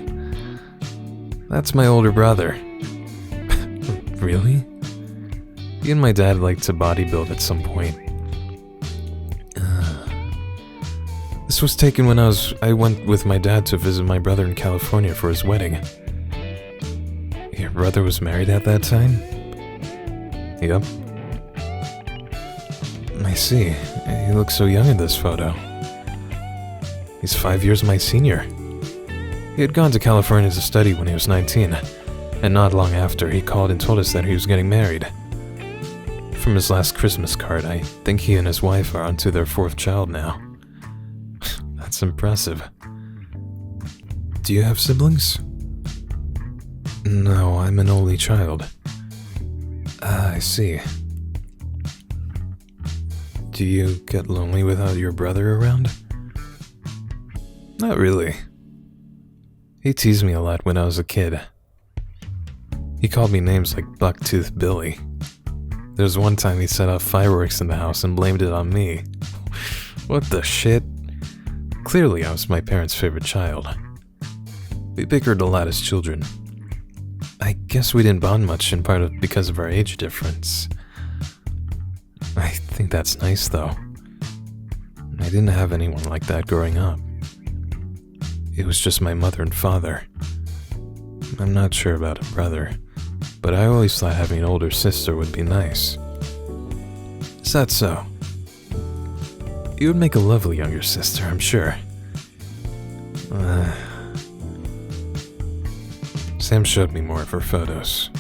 [SPEAKER 1] That's my older brother. Really? He and my dad liked to bodybuild at some point. This was taken when I went with my dad to visit my brother in California for his wedding. Your brother was married at that time? Yep. I see. He looks so young in this photo. He's 5 years my senior. He had gone to California to study when he was 19, and not long after, he called and told us that he was getting married. From his last Christmas card, I think he and his wife are onto their 4th child now. That's impressive. Do you have siblings? No, I'm an only child. I see. Do you get lonely without your brother around? Not really. He teased me a lot when I was a kid. He called me names like Bucktooth Billy. There was one time he set off fireworks in the house and blamed it on me. What the shit? Clearly I was my parents' favorite child. We bickered a lot as children. I guess we didn't bond much in part because of our age difference. I think that's nice though. I didn't have anyone like that growing up. It was just my mother and father. I'm not sure about a brother, but I always thought having an older sister would be nice. Is that so? You would make a lovely younger sister, I'm sure. Sam showed me more of her photos.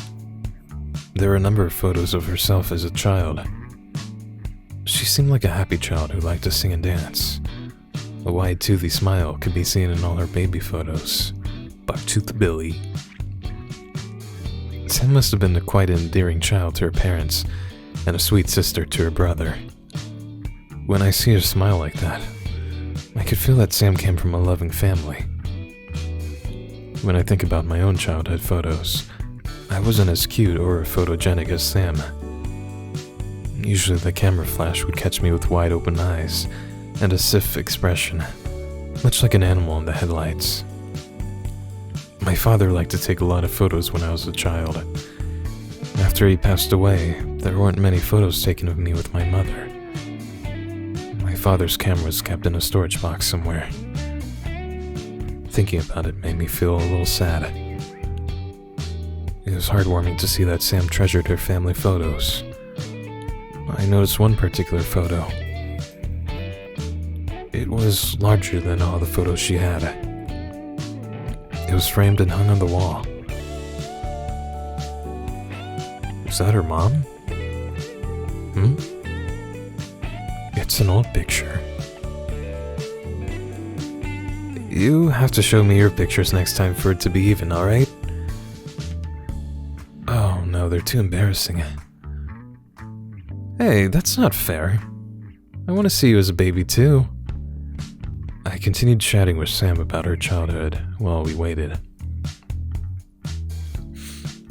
[SPEAKER 1] There were a number of photos of herself as a child. She seemed like a happy child who liked to sing and dance. A wide, toothy smile could be seen in all her baby photos. Bucktooth Billy. Sam must have been a quite endearing child to her parents, and a sweet sister to her brother. When I see her smile like that, I could feel that Sam came from a loving family. When I think about my own childhood photos, I wasn't as cute or photogenic as Sam. Usually the camera flash would catch me with wide open eyes and a stiff expression, much like an animal in the headlights. My father liked to take a lot of photos when I was a child. After he passed away, there weren't many photos taken of me with my mother. My father's camera was kept in a storage box somewhere. Thinking about it made me feel a little sad. It was heartwarming to see that Sam treasured her family photos. I noticed one particular photo. It was larger than all the photos she had. It was framed and hung on the wall. Was that her mom? It's an old picture. You have to show me your pictures next time for it to be even, alright? Oh no, they're too embarrassing. Hey, that's not fair. I want to see you as a baby too. I continued chatting with Sam about her childhood while we waited.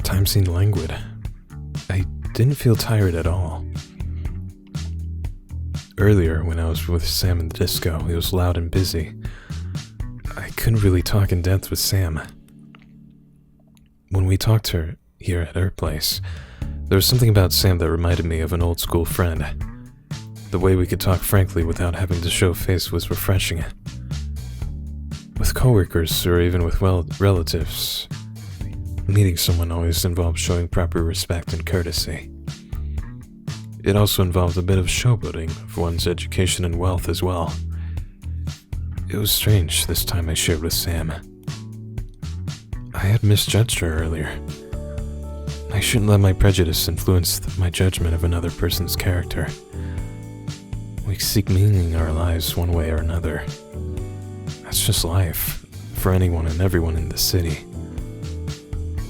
[SPEAKER 1] Time seemed languid. I didn't feel tired at all. Earlier, when I was with Sam in the disco, it was loud and busy. I couldn't really talk in depth with Sam. When we talked to her here at her place, there was something about Sam that reminded me of an old school friend. The way we could talk frankly without having to show face was refreshing. With coworkers or even with relatives, meeting someone always involved showing proper respect and courtesy. It also involved a bit of showboating of one's education and wealth as well. It was strange this time I shared with Sam. I had misjudged her earlier. I shouldn't let my prejudice influence my judgment of another person's character. We seek meaning in our lives one way or another. That's just life, for anyone and everyone in the city.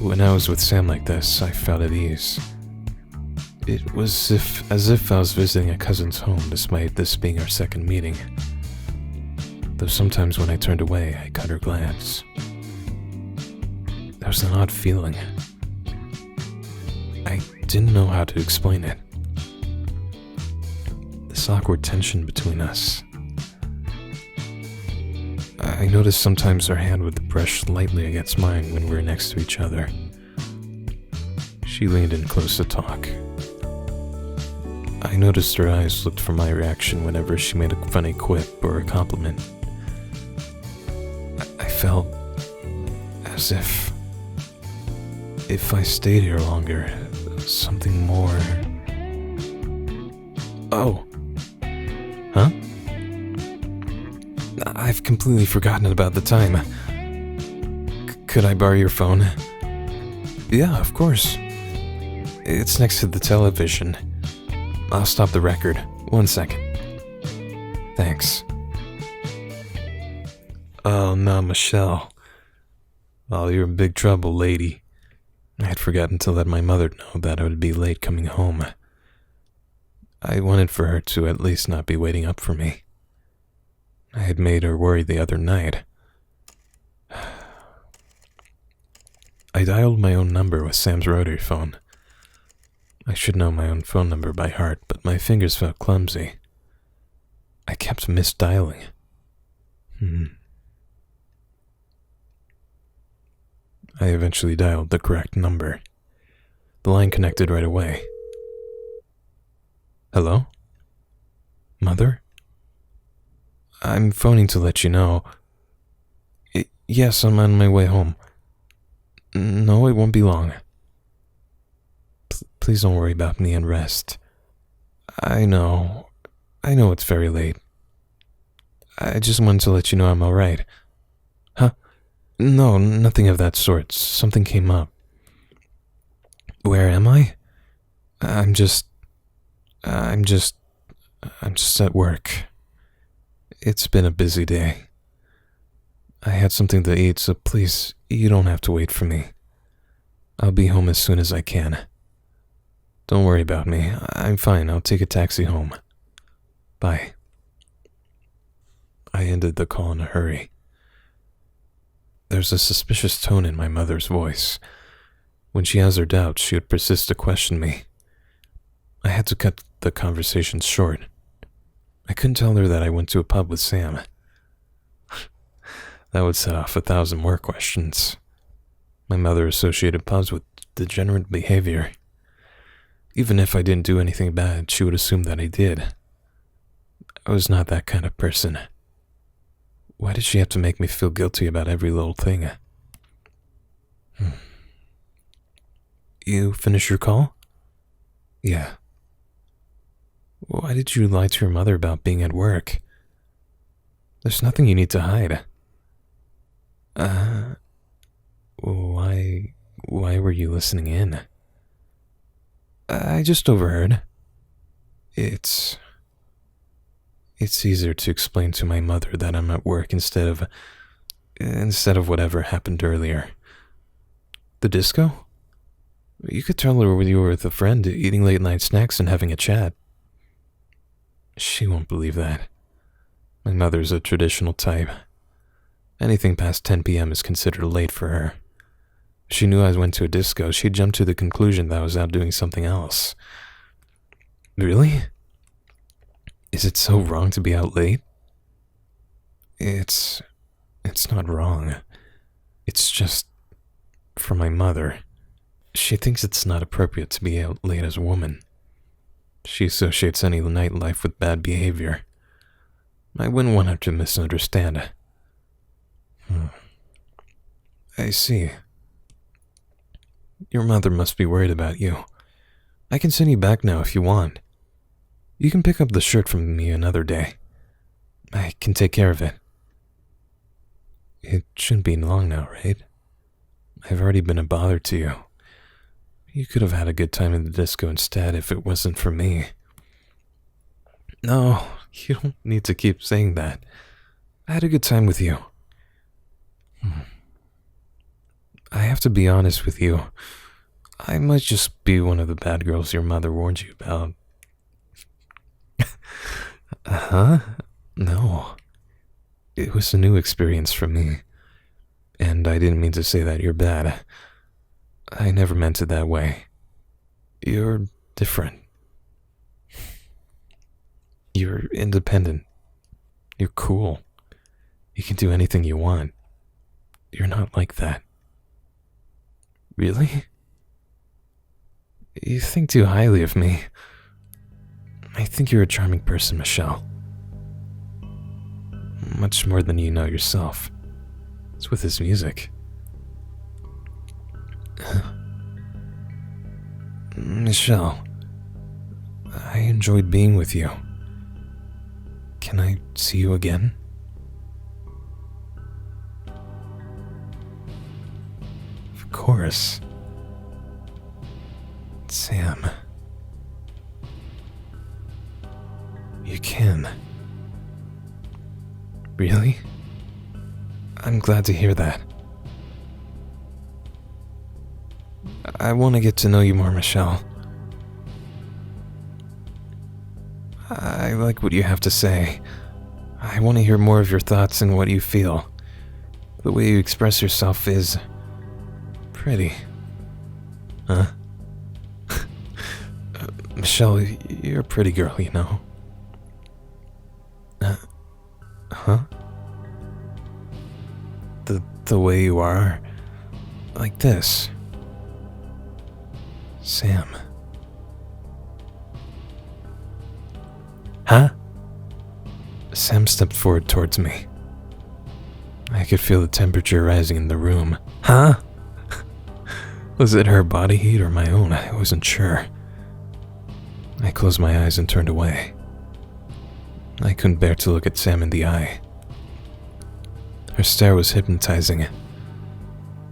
[SPEAKER 1] When I was with Sam like this, I felt at ease. It was as if I was visiting a cousin's home, despite this being our second meeting. Though sometimes when I turned away, I caught her glance. There was an odd feeling. I didn't know how to explain it. This awkward tension between us. I noticed sometimes her hand would brush lightly against mine when we were next to each other. She leaned in close to talk. I noticed her eyes looked for my reaction whenever she made a funny quip or a compliment. I felt as if I stayed here longer, something more... Oh! Huh? I've completely forgotten about the time. Could I borrow your phone? Yeah, of course. It's next to the television. I'll stop the record. 1 second. Thanks. Oh, no, Michelle. Oh, you're in big trouble, lady. I had forgotten to let my mother know that I would be late coming home. I wanted for her to at least not be waiting up for me. I had made her worry the other night. I dialed my own number with Sam's rotary phone. I should know my own phone number by heart, but my fingers felt clumsy. I kept misdialing. I eventually dialed the correct number. The line connected right away. Hello? Mother? I'm phoning to let you know. Yes, I'm on my way home. No, it won't be long. Please don't worry about me and rest. I know it's very late. I just wanted to let you know I'm alright. Huh? No, nothing of that sort. Something came up. Where am I? I'm just at work. It's been a busy day. I had something to eat, so please, you don't have to wait for me. I'll be home as soon as I can. Don't worry about me. I'm fine. I'll take a taxi home. Bye. I ended the call in a hurry. There's a suspicious tone in my mother's voice. When she has her doubts, she would persist to question me. I had to cut the conversation short. I couldn't tell her that I went to a pub with Sam. That would set off 1,000 more questions. My mother associated pubs with degenerate behavior. Even if I didn't do anything bad, she would assume that I did. I was not that kind of person. Why did she have to make me feel guilty about every little thing? You finish your call? Yeah. Why did you lie to your mother about being at work? There's nothing you need to hide. Why were you listening in? I just overheard. It's easier to explain to my mother that I'm at work instead of whatever happened earlier. The disco? You could tell her you were with a friend, eating late-night snacks and having a chat. She won't believe that. My mother's a traditional type. Anything past 10 p.m. is considered late for her. If she knew I went to a disco, she'd jump to the conclusion that I was out doing something else. Really? Is it so wrong to be out late? It's not wrong. It's just, for my mother, she thinks it's not appropriate to be out late as a woman. She associates any nightlife with bad behavior. I wouldn't want her to misunderstand. I see. Your mother must be worried about you. I can send you back now if you want. You can pick up the shirt from me another day. I can take care of it. It shouldn't be long now, right? I've already been a bother to you. You could have had a good time in the disco instead if it wasn't for me. No, you don't need to keep saying that. I had a good time with you. I have to be honest with you. I might just be one of the bad girls your mother warned you about. Huh? No. It was a new experience for me. And I didn't mean to say that you're bad. I never meant it that way. You're different. You're independent. You're cool. You can do anything you want. You're not like that. Really? You think too highly of me. I think you're a charming person, Michelle. Much more than you know yourself. It's with his music. Michelle, I enjoyed being with you. Can I see you again? Of course. Sam. You can. Really? I'm glad to hear that. I want to get to know you more, Michelle. I like what you have to say. I want to hear more of your thoughts and what you feel. The way you express yourself is pretty. Huh? Michelle, you're a pretty girl, you know. Huh? The way you are, like this. Sam. Huh? Sam stepped forward towards me. I could feel the temperature rising in the room. Huh? Was it her body heat or my own? I wasn't sure. I closed my eyes and turned away. I couldn't bear to look at Sam in the eye. Her stare was hypnotizing.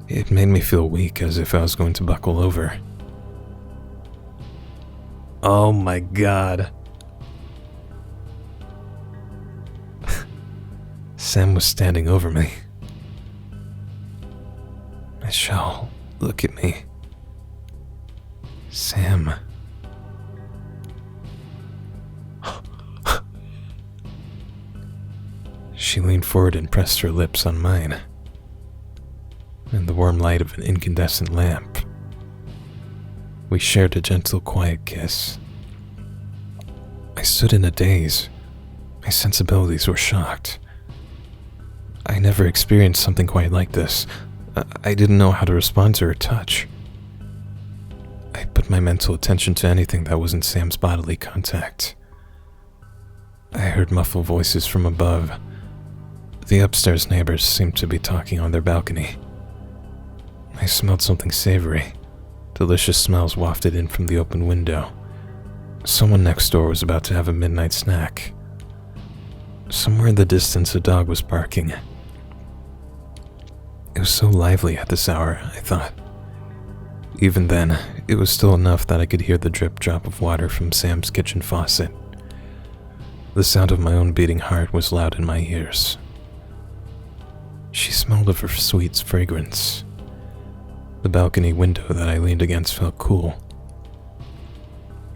[SPEAKER 1] It made me feel weak, as if I was going to buckle over. Oh my God. Sam was standing over me. Michelle, look at me. Sam. She leaned forward and pressed her lips on mine. In the warm light of an incandescent lamp, we shared a gentle, quiet kiss. I stood in a daze. My sensibilities were shocked. I never experienced something quite like this. I didn't know how to respond to her touch. I put my mental attention to anything that wasn't Sam's bodily contact. I heard muffled voices from above. The upstairs neighbors seemed to be talking on their balcony. I smelled something savory. Delicious smells wafted in from the open window. Someone next door was about to have a midnight snack. Somewhere in the distance, a dog was barking. It was so lively at this hour, I thought. Even then, it was still enough that I could hear the drip-drop of water from Sam's kitchen faucet. The sound of my own beating heart was loud in my ears. She smelled of her sweet fragrance. The balcony window that I leaned against felt cool.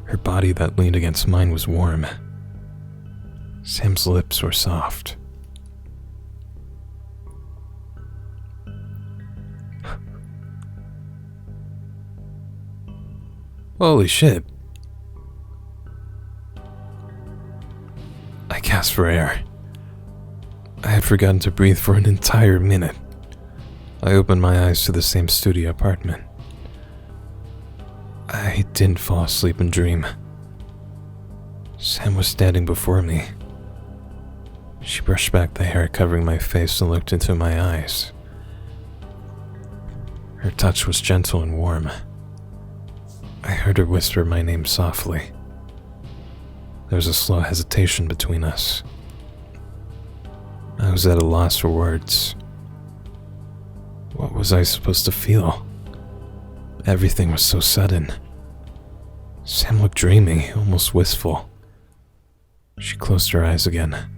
[SPEAKER 1] Her body that leaned against mine was warm. Sam's lips were soft. Holy shit. I gasped for air. I had forgotten to breathe for an entire minute. I opened my eyes to the same studio apartment. I didn't fall asleep and dream. Sam was standing before me. She brushed back the hair covering my face and looked into my eyes. Her touch was gentle and warm. I heard her whisper my name softly. There was a slow hesitation between us. I was at a loss for words. What was I supposed to feel? Everything was so sudden. Sam looked dreamy, almost wistful. She closed her eyes again.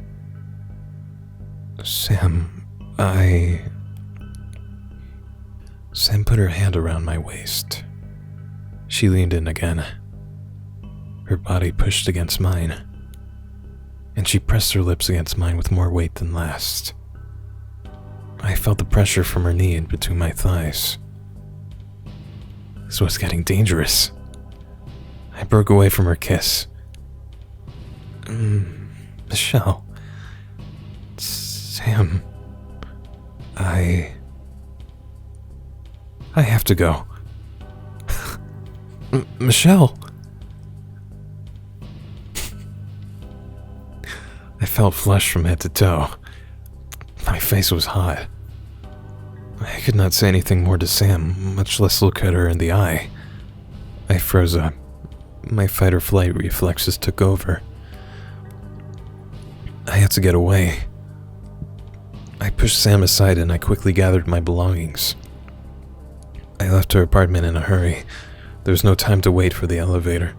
[SPEAKER 1] Sam put her hand around my waist. She leaned in again. Her body pushed against mine, and she pressed her lips against mine with more weight than last. I felt the pressure from her knee in between my thighs. This was getting dangerous. I broke away from her kiss. Michelle. Sam. I have to go. Michelle. I felt flush from head to toe. My face was hot. I could not say anything more to Sam, much less look at her in the eye. I froze up. My fight or flight reflexes took over. I had to get away. I pushed Sam aside and I quickly gathered my belongings. I left her apartment in a hurry. There was no time to wait for the elevator.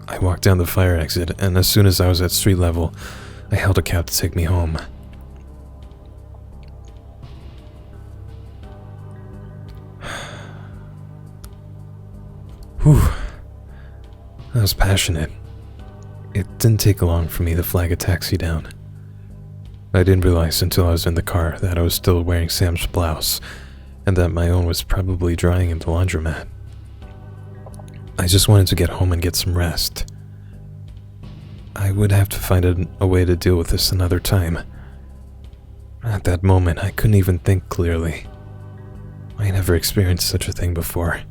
[SPEAKER 1] I walked down the fire exit, and as soon as I was at street level, I hailed a cab to take me home. Whew. I was passionate. It didn't take long for me to flag a taxi down. I didn't realize until I was in the car that I was still wearing Sam's blouse, and that my own was probably drying in the laundromat. I just wanted to get home and get some rest. I would have to find a way to deal with this another time. At that moment, I couldn't even think clearly. I never experienced such a thing before,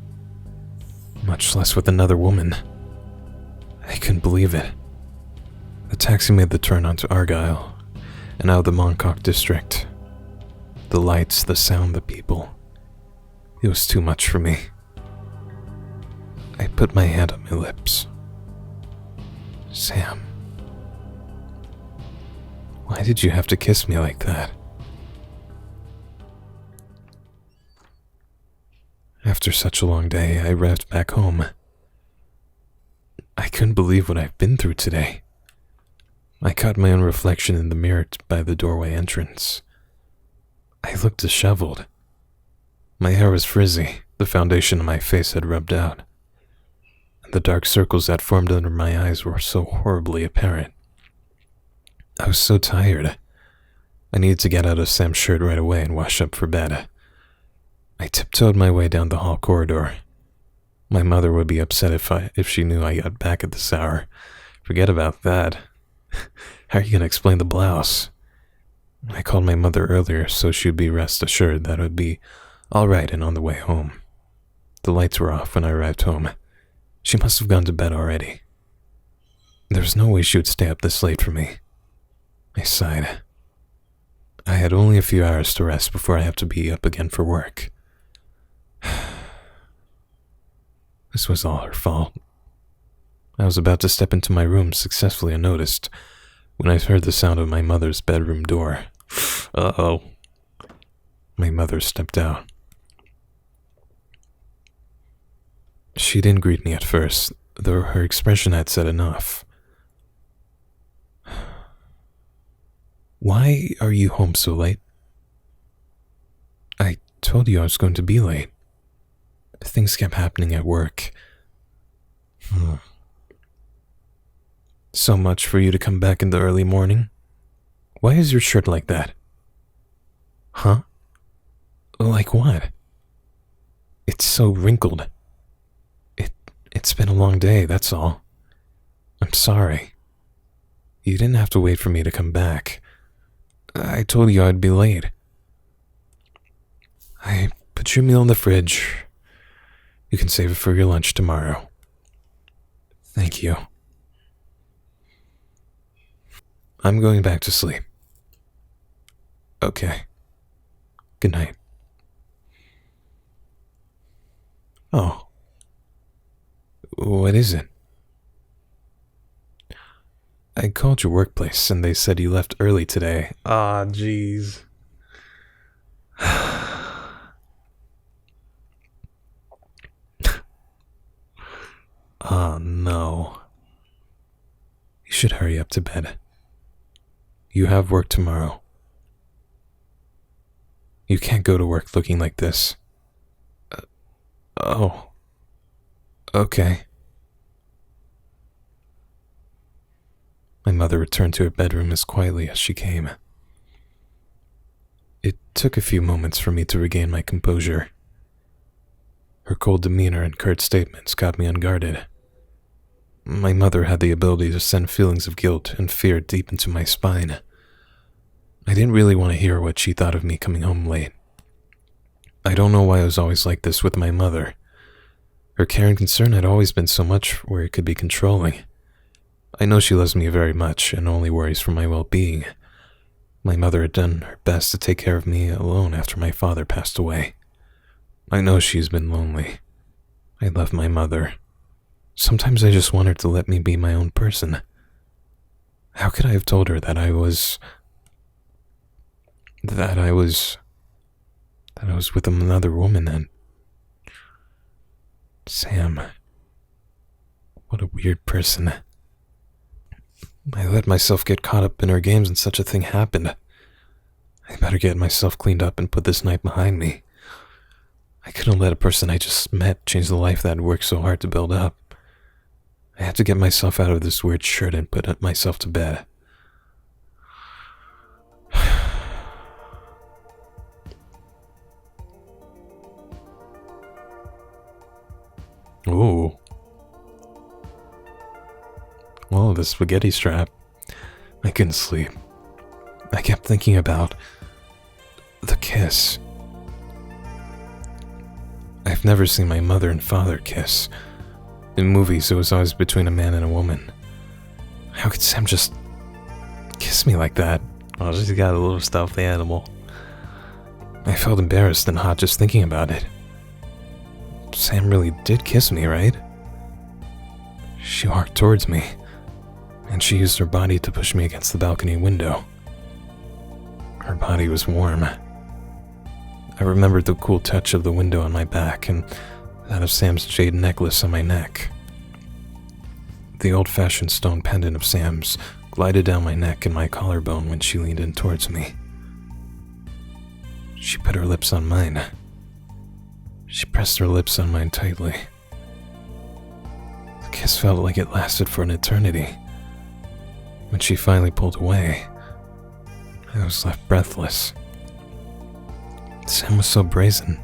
[SPEAKER 1] much less with another woman. I couldn't believe it. The taxi made the turn onto Argyle and out of the Montauk district. The lights, the sound, the people. It was too much for me. I put my hand on my lips. Sam. Why did you have to kiss me like that? After such a long day, I revved back home. I couldn't believe what I've been through today. I caught my own reflection in the mirror by the doorway entrance. I looked disheveled. My hair was frizzy, the foundation on my face had rubbed out, and the dark circles that formed under my eyes were so horribly apparent. I was so tired. I needed to get out of Sam's shirt right away and wash up for bed. I tiptoed my way down the hall corridor. My mother would be upset if she knew I got back at this hour. Forget about that. How are you going to explain the blouse? I called my mother earlier so she'd be rest assured that it would be all right and on the way home. The lights were off when I arrived home. She must have gone to bed already. There was no way she would stay up this late for me. I sighed. I had only a few hours to rest before I have to be up again for work. This was all her fault. I was about to step into my room successfully unnoticed when I heard the sound of my mother's bedroom door. Uh-oh. My mother stepped out. She didn't greet me at first, though her expression had said enough. Why are you home so late? I told you I was going to be late. Things kept happening at work. So much for you to come back in the early morning? Why is your shirt like that? Huh? Like what? It's so wrinkled. It's been a long day, that's all. I'm sorry. You didn't have to wait for me to come back. I told you I'd be late. I put your meal in the fridge. You can save it for your lunch tomorrow. Thank you. I'm going back to sleep. Okay. Good night. Oh. What is it? I called your workplace and they said you left early today. Ah, jeez. Oh no. You should hurry up to bed. You have work tomorrow. You can't go to work looking like this. Oh. Okay. My mother returned to her bedroom as quietly as she came. It took a few moments for me to regain my composure. Her cold demeanor and curt statements got me unguarded. My mother had the ability to send feelings of guilt and fear deep into my spine. I didn't really want to hear what she thought of me coming home late. I don't know why I was always like this with my mother. Her care and concern had always been so much where it could be controlling. I know she loves me very much and only worries for my well-being. My mother had done her best to take care of me alone after my father passed away. I know she's been lonely. I love my mother. Sometimes I just want her to let me be my own person. How could I have told her that I was with another woman and... Sam. What a weird person. I let myself get caught up in her games and such a thing happened. I better get myself cleaned up and put this night behind me. I couldn't let a person I just met change the life that I'd worked so hard to build up. I had to get myself out of this weird shirt and put myself to bed. Ooh. Oh, the spaghetti strap. I couldn't sleep. I kept thinking about the kiss. I've never seen my mother and father kiss. In movies, it was always between a man and a woman. How could Sam just kiss me like that? Oh, she's got a little stuffed animal. I felt embarrassed and hot just thinking about it. Sam really did kiss me, right? She walked towards me, and she used her body to push me against the balcony window. Her body was warm. I remembered the cool touch of the window on my back and that of Sam's jade necklace on my neck. The old-fashioned stone pendant of Sam's glided down my neck and my collarbone when she leaned in towards me. She put her lips on mine. She pressed her lips on mine tightly. The kiss felt like it lasted for an eternity. When she finally pulled away, I was left breathless. Sam was so brazen.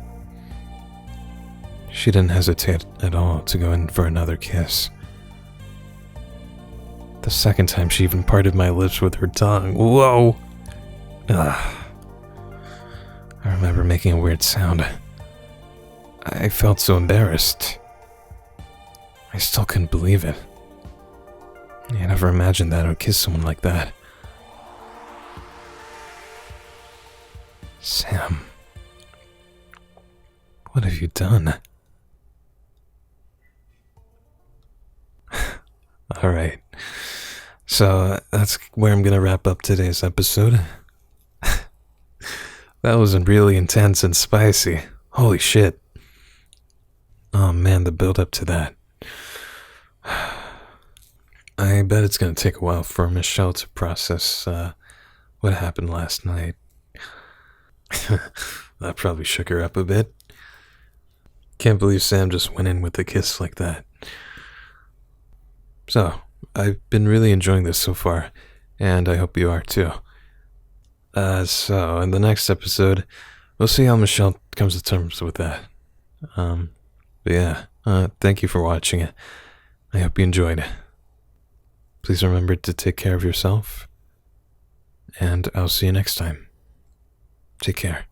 [SPEAKER 1] She didn't hesitate at all to go in for another kiss. The second time she even parted my lips with her tongue. Whoa! Ugh. I remember making a weird sound. I felt so embarrassed. I still couldn't believe it. I never imagined that I would kiss someone like that. Sam, what have you done? Alright, so that's where I'm gonna wrap up today's episode. That was really intense and spicy. Holy shit. Oh man, the build up to that. I bet it's gonna take a while for Michelle to process what happened last night. That probably shook her up a bit. Can't believe Sam just went in with a kiss like that. So, I've been really enjoying this so far, and I hope you are too. So, in the next episode, we'll see how Michelle comes to terms with that. But yeah, thank you for watching it. I hope you enjoyed. Please remember to take care of yourself, and I'll see you next time. Take care.